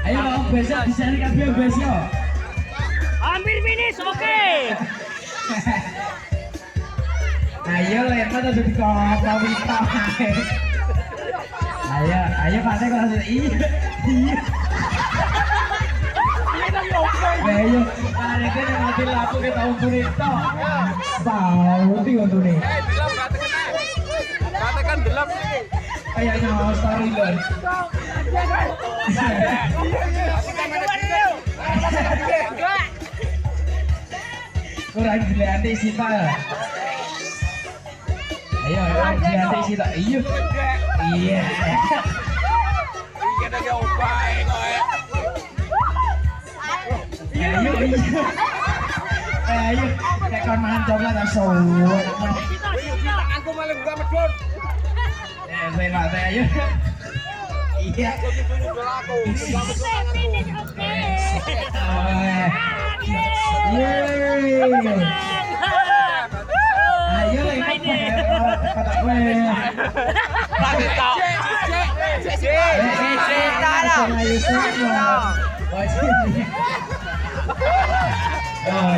Ayo dong, besok di sini kabeh besok. Hampir finish, oke. Ayo lempar tuh di kota Wita. Ayo Pak Tek langsung iya. Ayo, ada kan yang mati lampu kita ukur itu. Bau di untuk nih. Katakan gelap nih. Kayaknya story loh. Kurang dilihat sih Pak. Ayo, dilihat sih tak. Iya. Iya. Kita jauh baik kok. Ayo, kayak kon mangan coklat langsung. Tanganku malah gak medun. Saya Pak Tek ayo. Iya. Finish, oke. Ayo lempar gue. Oh,